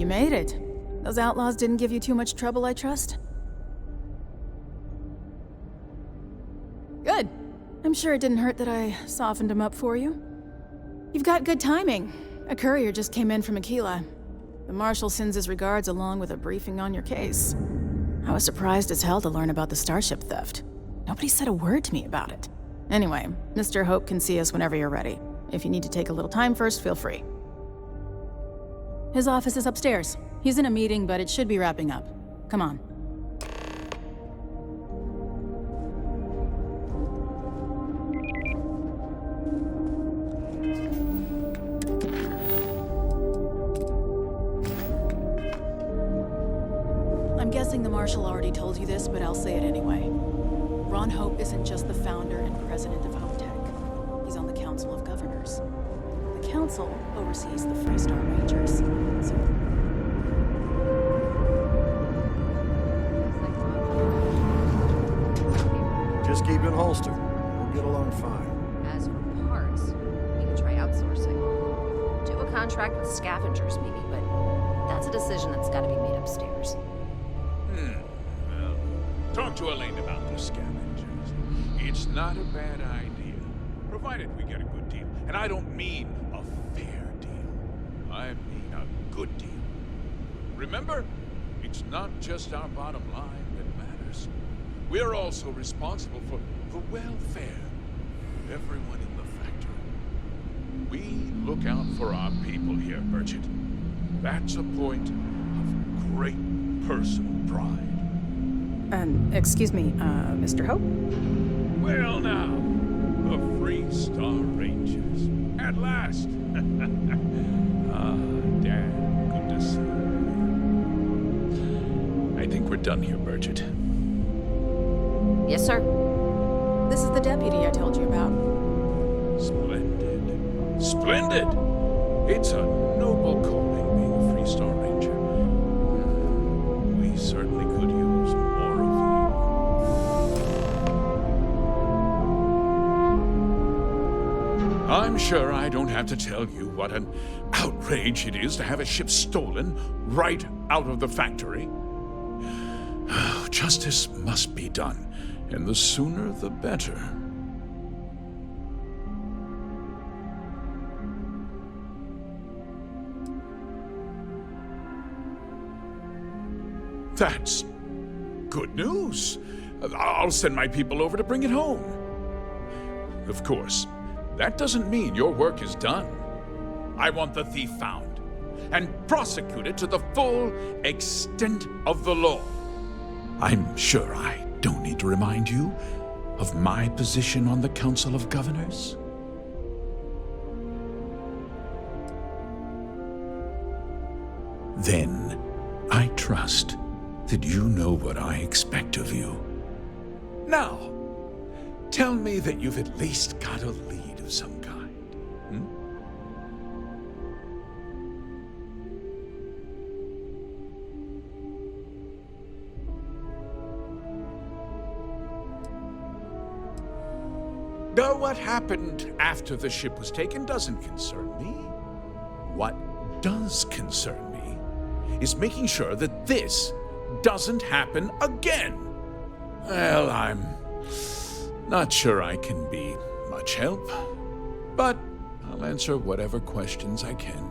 made it. Those outlaws didn't give you too much trouble, I trust? Good. I'm sure it didn't hurt that I softened him up for you. You've got good timing. A courier just came in from Aquila. The Marshal sends his regards along with a briefing on your case. I was surprised as hell to learn about the starship theft. Nobody said a word to me about it. Anyway, Mr. Hope can see us whenever you're ready. If you need to take a little time first, feel free. His office is upstairs. He's in a meeting, but it should be wrapping up. Come on. I'm guessing the Marshal already told you this, but I'll say it anyway. Ron Hope isn't just the founder and president of HopeTech. He's on the Council of Governors. The Council oversees the Freestar Rangers. Just keep it holstered. We'll get along fine. As for parts, we can try outsourcing. Do a contract with scavengers, maybe, but that's a decision that's got to be made upstairs. Well, talk to Elaine about the scavengers. It's not a bad idea, provided we get a good deal. And I don't mean a fair deal. I mean a good deal. Remember, it's not just our bottom line that matters. We're also responsible for the welfare of everyone in the factory. We look out for our people here, Bridget. That's a point of great personal pride. Excuse me, Mr. Hope? Well now, the Freestar Rangers. At last! Dad, good to see you. I think we're done here, Bridget. Yes, sir. This is the deputy I told you about. Splendid. Splendid! It's a noble calling being a Freestar Ranger. We certainly could use more of you. I'm sure I don't have to tell you what an outrage it is to have a ship stolen right out of the factory. Justice must be done. And the sooner, the better. That's good news. I'll send my people over to bring it home. Of course, that doesn't mean your work is done. I want the thief found and prosecuted to the full extent of the law. I'm sure I don't need to remind you of my position on the Council of Governors. Then, I trust that you know what I expect of you. Now, tell me that you've at least got a lead of some kind. Though what happened after the ship was taken doesn't concern me. What does concern me is making sure that this doesn't happen again. Well, I'm not sure I can be much help, but I'll answer whatever questions I can.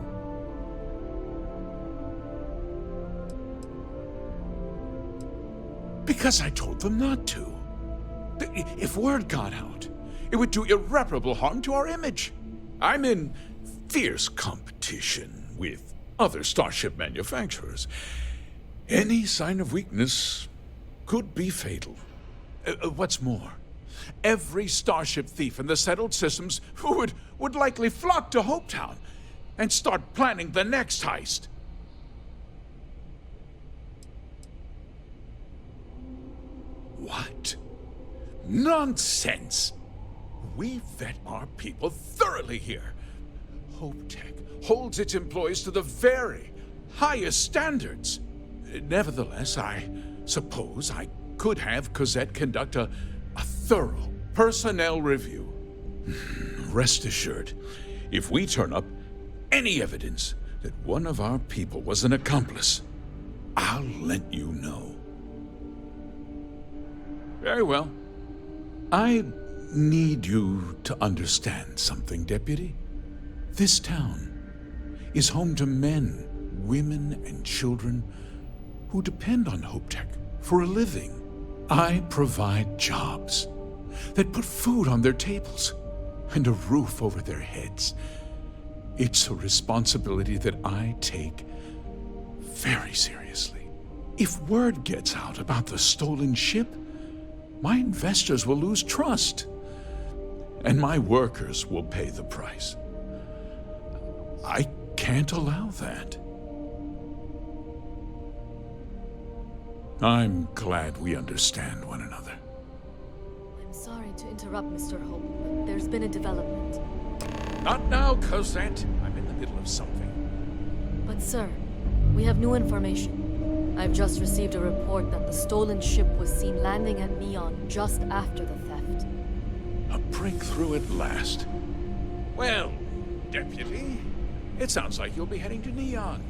Because I told them not to. If word got out, it would do irreparable harm to our image. I'm in fierce competition with other starship manufacturers. Any sign of weakness could be fatal. What's more, every starship thief in the settled systems would likely flock to Hopetown and start planning the next heist. What? Nonsense! We vet our people thoroughly here. HopeTech holds its employees to the very highest standards. Nevertheless, I suppose I could have Cosette conduct a thorough personnel review. Rest assured, if we turn up any evidence that one of our people was an accomplice, I'll let you know. Very well. I need you to understand something, Deputy. This town is home to men, women, and children who depend on HopeTech for a living. I provide jobs that put food on their tables and a roof over their heads. It's a responsibility that I take very seriously. If word gets out about the stolen ship, my investors will lose trust, and my workers will pay the price. I can't allow that. I'm glad we understand one another. I'm sorry to interrupt, Mr. Hope, but there's been a development. Not now, Cosette. I'm in the middle of something. But sir, we have new information. I've just received a report that the stolen ship was seen landing at Neon just after the theft. A breakthrough at last. Well, Deputy, it sounds like you'll be heading to Neon,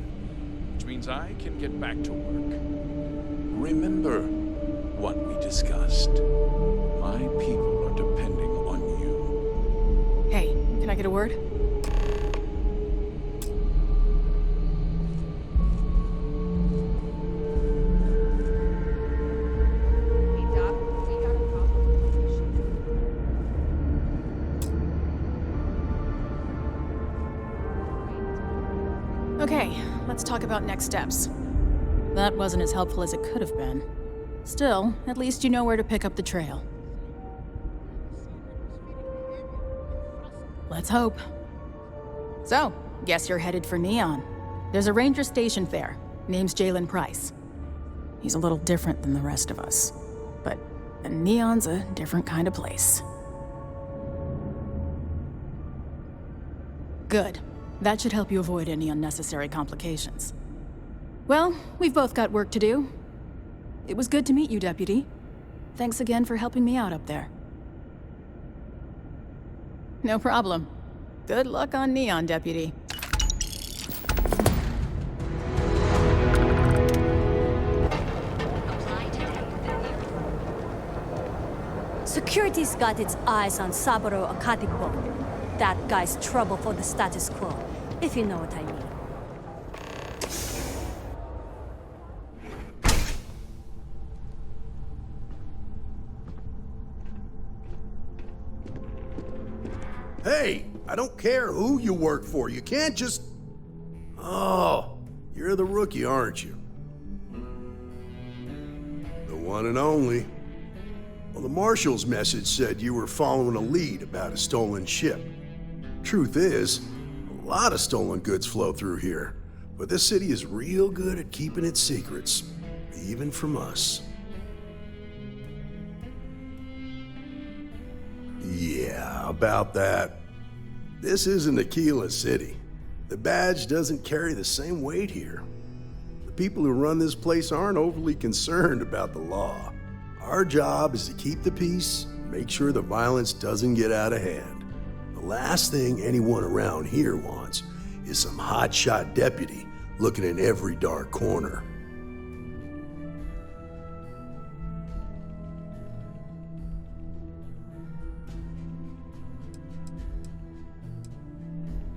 which means I can get back to work. Remember what we discussed. My people are depending on you. Hey, can I get a word? Hey, Doc, we got a problem. Okay, let's talk about next steps. That wasn't as helpful as it could have been. Still, at least you know where to pick up the trail. Let's hope. So, guess you're headed for Neon. There's a ranger stationed there. Name's Jalen Price. He's a little different than the rest of us. But Neon's a different kind of place. Good. That should help you avoid any unnecessary complications. Well, we've both got work to do. It was good to meet you, Deputy. Thanks again for helping me out up there. No problem. Good luck on Neon, Deputy. Security's got its eyes on Saburo Akatipo. That guy's trouble for the status quo, if you know what I mean. Hey, I don't care who you work for. You can't just... Oh, you're the rookie, aren't you? The one and only. Well, the Marshal's message said you were following a lead about a stolen ship. Truth is, a lot of stolen goods flow through here, but this city is real good at keeping its secrets, even from us. Yeah, about that. This isn't Aquila City. The badge doesn't carry the same weight here. The people who run this place aren't overly concerned about the law. Our job is to keep the peace, make sure the violence doesn't get out of hand. The last thing anyone around here wants is some hotshot deputy looking in every dark corner.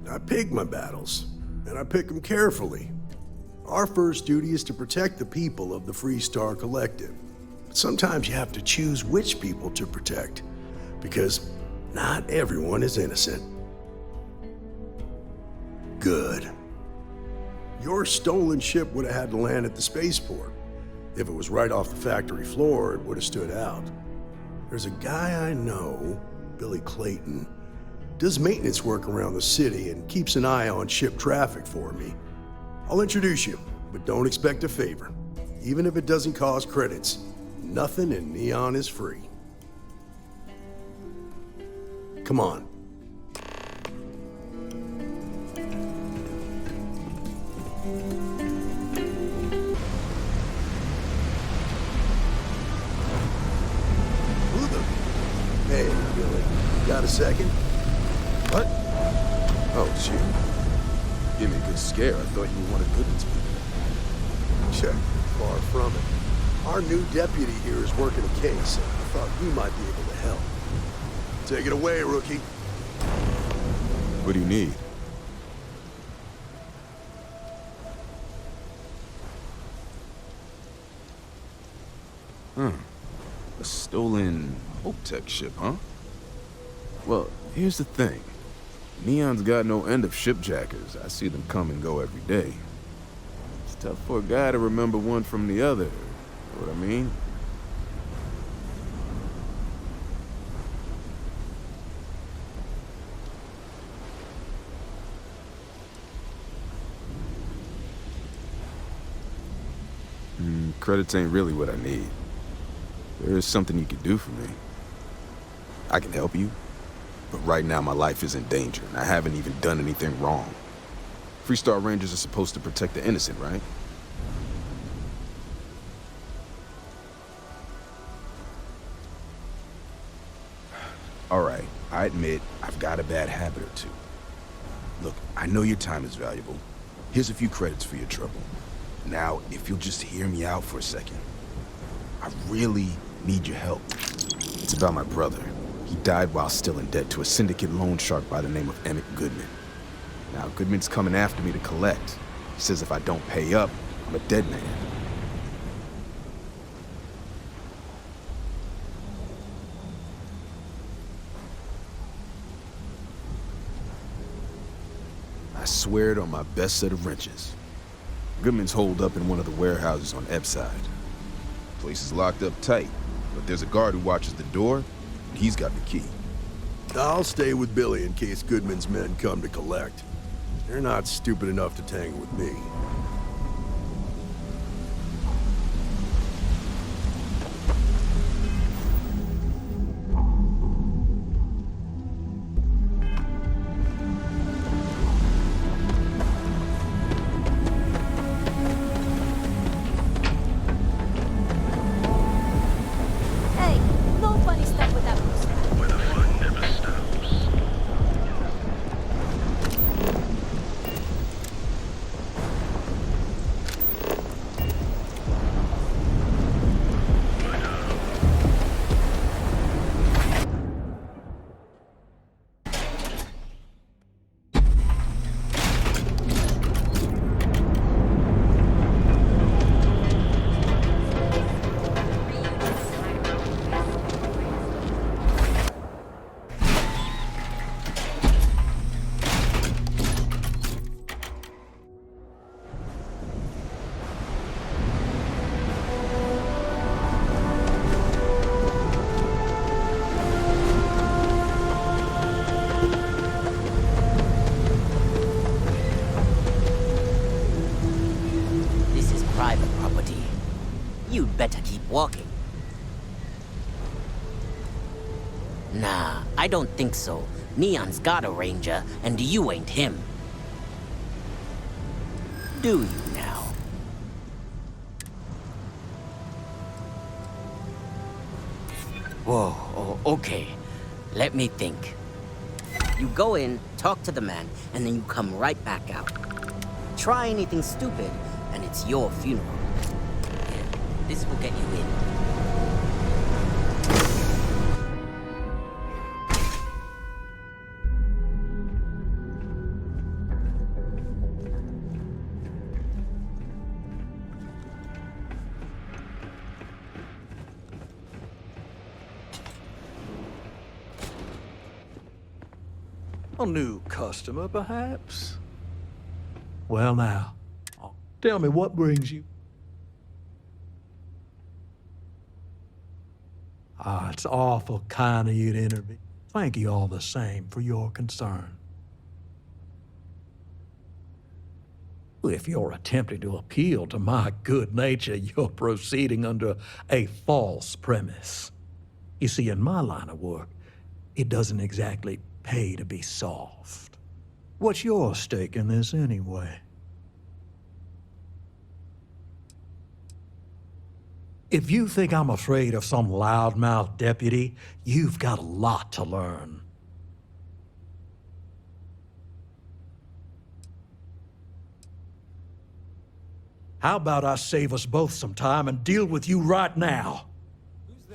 I pick my battles, and I pick them carefully. Our first duty is to protect the people of the Freestar Collective. But sometimes you have to choose which people to protect, because not everyone is innocent. Good. Your stolen ship would have had to land at the spaceport. If it was right off the factory floor, it would have stood out. There's a guy I know, Billy Clayton, does maintenance work around the city and keeps an eye on ship traffic for me. I'll introduce you, but don't expect a favor. Even if it doesn't cause credits, nothing in Neon is free. Come on. Who the... Hey, Billy, got a second? What? Oh, shoot. Give me a good scare. I thought you were one of Goodman's people. Check. Far from it. Our new deputy here is working a case, and I thought you might be able to help. Take it away, rookie. What do you need? A stolen Hope-Tech ship, huh? Well, here's the thing. Neon's got no end of shipjackers. I see them come and go every day. It's tough for a guy to remember one from the other. Know what I mean? Credits ain't really what I need. There is something you could do for me. I can help you, but right now my life is in danger, and I haven't even done anything wrong. Freestar Rangers are supposed to protect the innocent, right? All right, I admit I've got a bad habit or two. Look, I know your time is valuable. Here's a few credits for your trouble. Now, if you'll just hear me out for a second. I really need your help. It's about my brother. He died while still in debt to a syndicate loan shark by the name of Emmett Goodman. Now, Goodman's coming after me to collect. He says if I don't pay up, I'm a dead man. I swear it on my best set of wrenches. Goodman's holed up in one of the warehouses on Ebbside. Place is locked up tight, but there's a guard who watches the door, and he's got the key. I'll stay with Billy in case Goodman's men come to collect. They're not stupid enough to tangle with me. You'd better keep walking. Nah, I don't think so. Neon's got a ranger, and you ain't him. Do you now? Whoa, oh, okay. Let me think. You go in, talk to the man, and then you come right back out. Try anything stupid, and it's your funeral. Here, this will get you in. A new customer, perhaps? Well, now, tell me what brings you. It's awful kind of you to intervene. Thank you all the same for your concern. If you're attempting to appeal to my good nature, you're proceeding under a false premise. You see, in my line of work, it doesn't exactly pay to be soft. What's your stake in this anyway? If you think I'm afraid of some loudmouth deputy, you've got a lot to learn. How about I save us both some time and deal with you right now? You're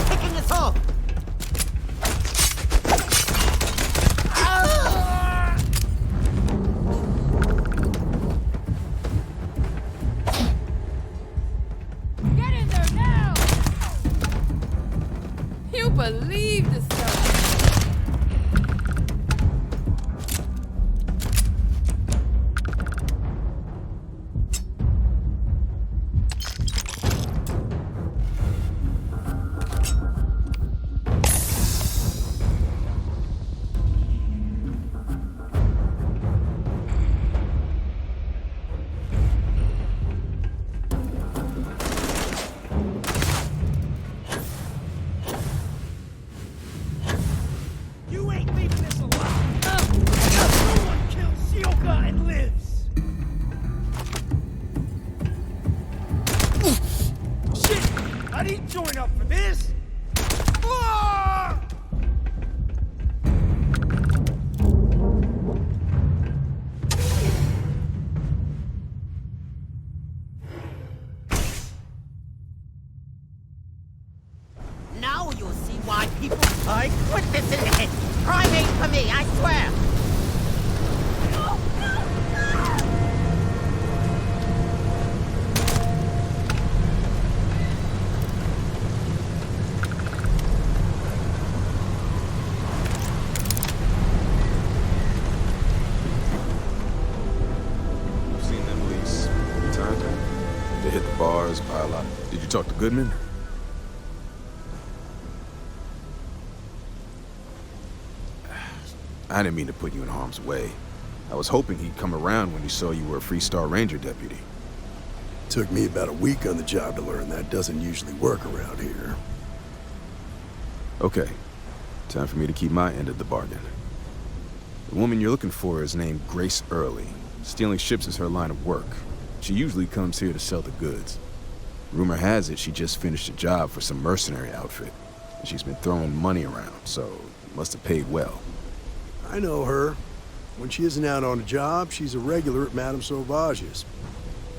kicking us off! Get in there now! You believe this stuff? You ain't leaving this alive! No one kills Shioka and lives! Shit! I didn't join up for this! Ah! Now you'll see why people... I quit this in the head. Crime ain't for me, I swear. I've seen them lease time. They hit the bars, buy a lot. Did you talk to Goodman? I didn't mean to put you in harm's way. I was hoping he'd come around when he saw you were a Freestar Ranger deputy. Took me about a week on the job to learn that doesn't usually work around here. Okay, time for me to keep my end of the bargain. The woman you're looking for is named Grace Early. Stealing ships is her line of work. She usually comes here to sell the goods. Rumor has it she just finished a job for some mercenary outfit. And she's been throwing money around, so must have paid well. I know her. When she isn't out on a job, she's a regular at Madame Sauvage's.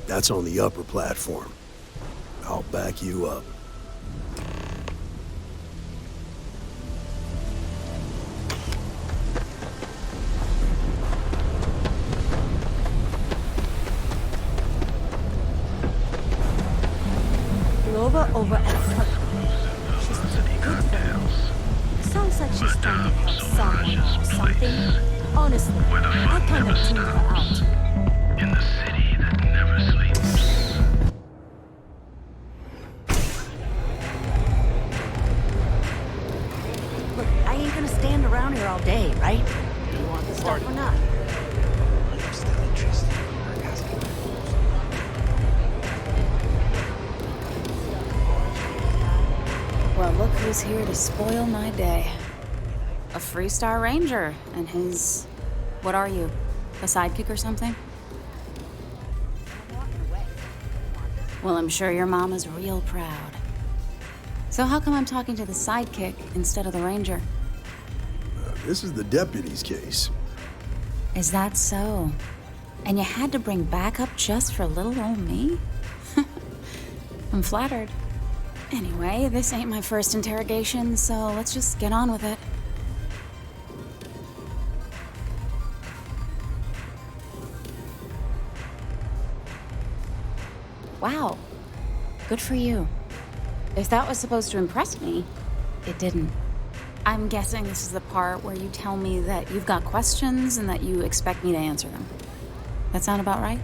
That's on the upper platform. I'll back you up. Lova over at Hut. She's too good for me. Sounds like she's trying to help someone or something. Honestly, I kind of tuned her out. In the city that never sleeps. Look, I ain't gonna stand around here all day, right? Do you want the stuff or not? I'm still interested. Well, look who's here to spoil my day. A Freestar Ranger and his... What are you? A sidekick or something? Well, I'm sure your mom is real proud. So how come I'm talking to the sidekick instead of the ranger? This is the deputy's case. Is that so? And you had to bring backup just for little old me? I'm flattered. Anyway, this ain't my first interrogation, so let's just get on with it. Wow. Good for you. If that was supposed to impress me, it didn't. I'm guessing this is the part where you tell me that you've got questions and that you expect me to answer them. That sound about right?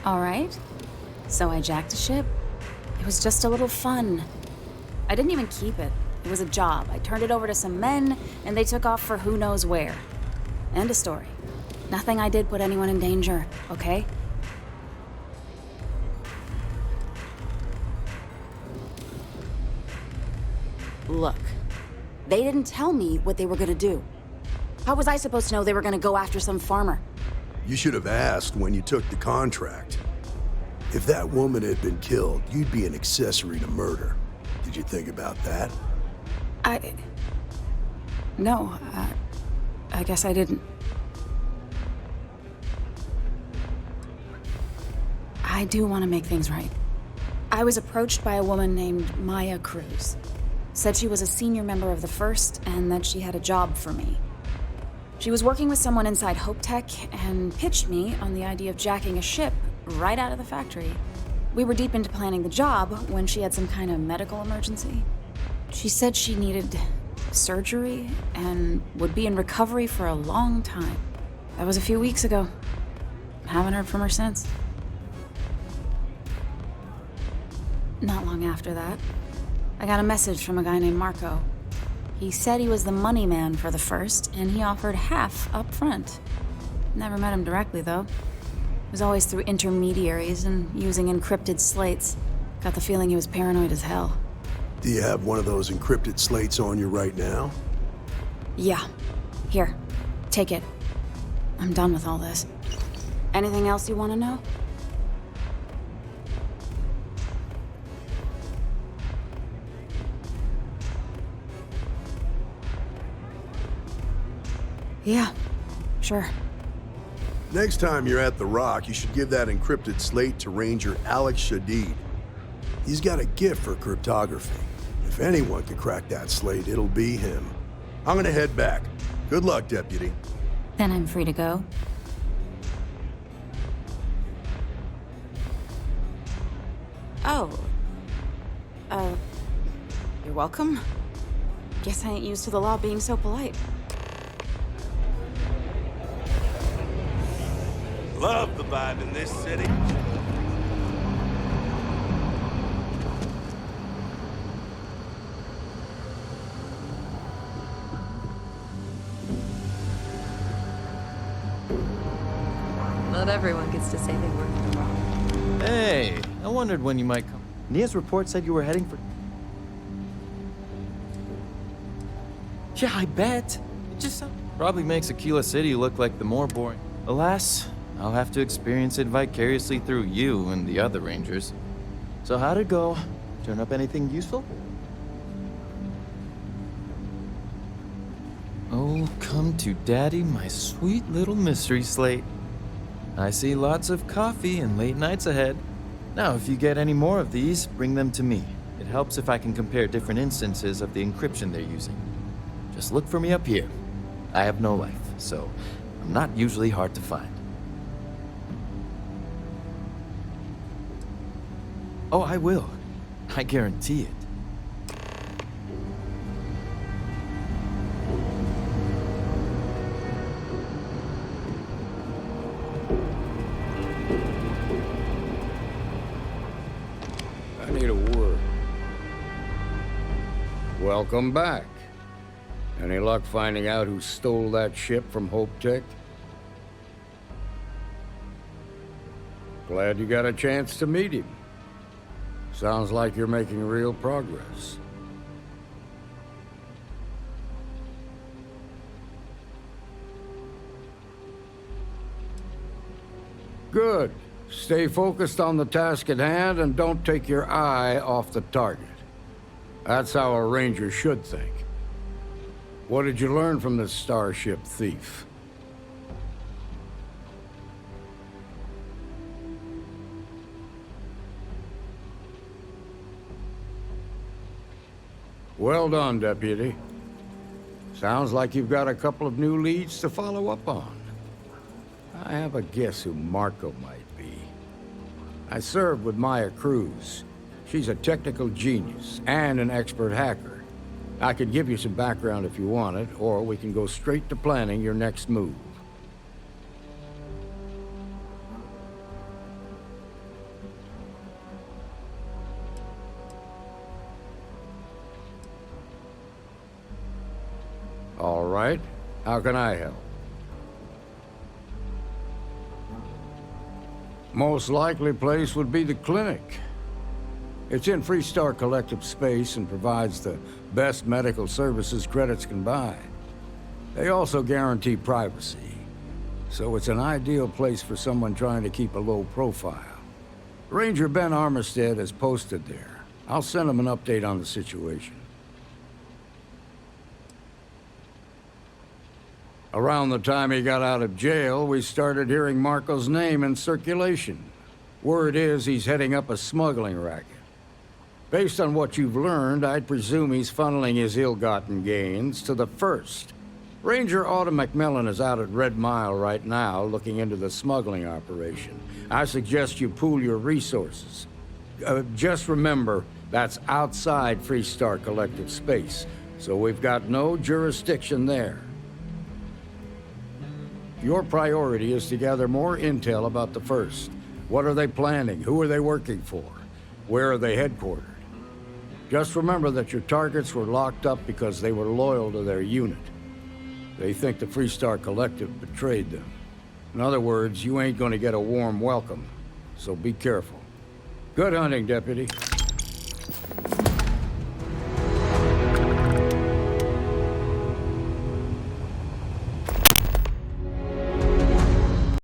All right. So I jacked a ship. It was just a little fun. I didn't even keep it. It was a job. I turned it over to some men, and they took off for who knows where. End of story. Nothing I did put anyone in danger, okay? Look, they didn't tell me what they were gonna do. How was I supposed to know they were gonna go after some farmer? You should have asked when you took the contract. If that woman had been killed, you'd be an accessory to murder. Did you think about that? No, I guess I didn't. I do want to make things right. I was approached by a woman named Maya Cruz. Said she was a senior member of the First and that she had a job for me. She was working with someone inside Hope Tech and pitched me on the idea of jacking a ship right out of the factory. We were deep into planning the job when she had some kind of medical emergency. She said she needed surgery and would be in recovery for a long time. That was a few weeks ago. Haven't heard from her since. Not long after that, I got a message from a guy named Marco. He said he was the money man for the First, and he offered half up front. Never met him directly, though. It was always through intermediaries and using encrypted slates. Got the feeling he was paranoid as hell. Do you have one of those encrypted slates on you right now? Yeah. Here, take it. I'm done with all this. Anything else you want to know? Yeah, sure. Next time you're at the Rock, you should give that encrypted slate to Ranger Alex Shadid. He's got a gift for cryptography. If anyone can crack that slate, it'll be him. I'm gonna head back. Good luck, Deputy. Then I'm free to go. Oh. You're welcome. Guess I ain't used to the law being so polite. Love the vibe in this city. Not everyone gets to say they work for the law. Hey, I wondered when you might come. Nia's report said you were heading for... Yeah, I bet. It just probably makes Aquila City look like the more boring. Alas, I'll have to experience it vicariously through you and the other Rangers. So how'd it go? Turn up anything useful? Oh, come to Daddy, my sweet little mystery slate. I see lots of coffee and late nights ahead. Now, if you get any more of these, bring them to me. It helps if I can compare different instances of the encryption they're using. Just look for me up here. I have no life, so I'm not usually hard to find. Oh, I will. I guarantee it. I need a word. Welcome back. Any luck finding out who stole that ship from Hope Tech? Glad you got a chance to meet him. Sounds like you're making real progress. Good. Stay focused on the task at hand and don't take your eye off the target. That's how a ranger should think. What did you learn from this starship thief? Well done, Deputy. Sounds like you've got a couple of new leads to follow up on. I have a guess who Marco might be. I served with Maya Cruz. She's a technical genius and an expert hacker. I could give you some background if you want it, or we can go straight to planning your next move. All right. How can I help? Most likely place would be the clinic. It's in Freestar Collective space and provides the best medical services credits can buy. They also guarantee privacy. so it's an ideal place for someone trying to keep a low profile. Ranger Ben Armistead is posted there. I'll send him an update on the situation. Around the time he got out of jail, we started hearing Marco's name in circulation. Word is he's heading up a smuggling racket. Based on what you've learned, I'd presume he's funneling his ill-gotten gains to the First. Ranger Autumn McMillan is out at Red Mile right now, looking into the smuggling operation. I suggest you pool your resources. Just remember, that's outside Freestar Collective space, so we've got no jurisdiction there. Your priority is to gather more intel about the First. What are they planning? Who are they working for? Where are they headquartered? Just remember that your targets were locked up because they were loyal to their unit. They think the Freestar Collective betrayed them. In other words, you ain't gonna get a warm welcome, so be careful. Good hunting, Deputy.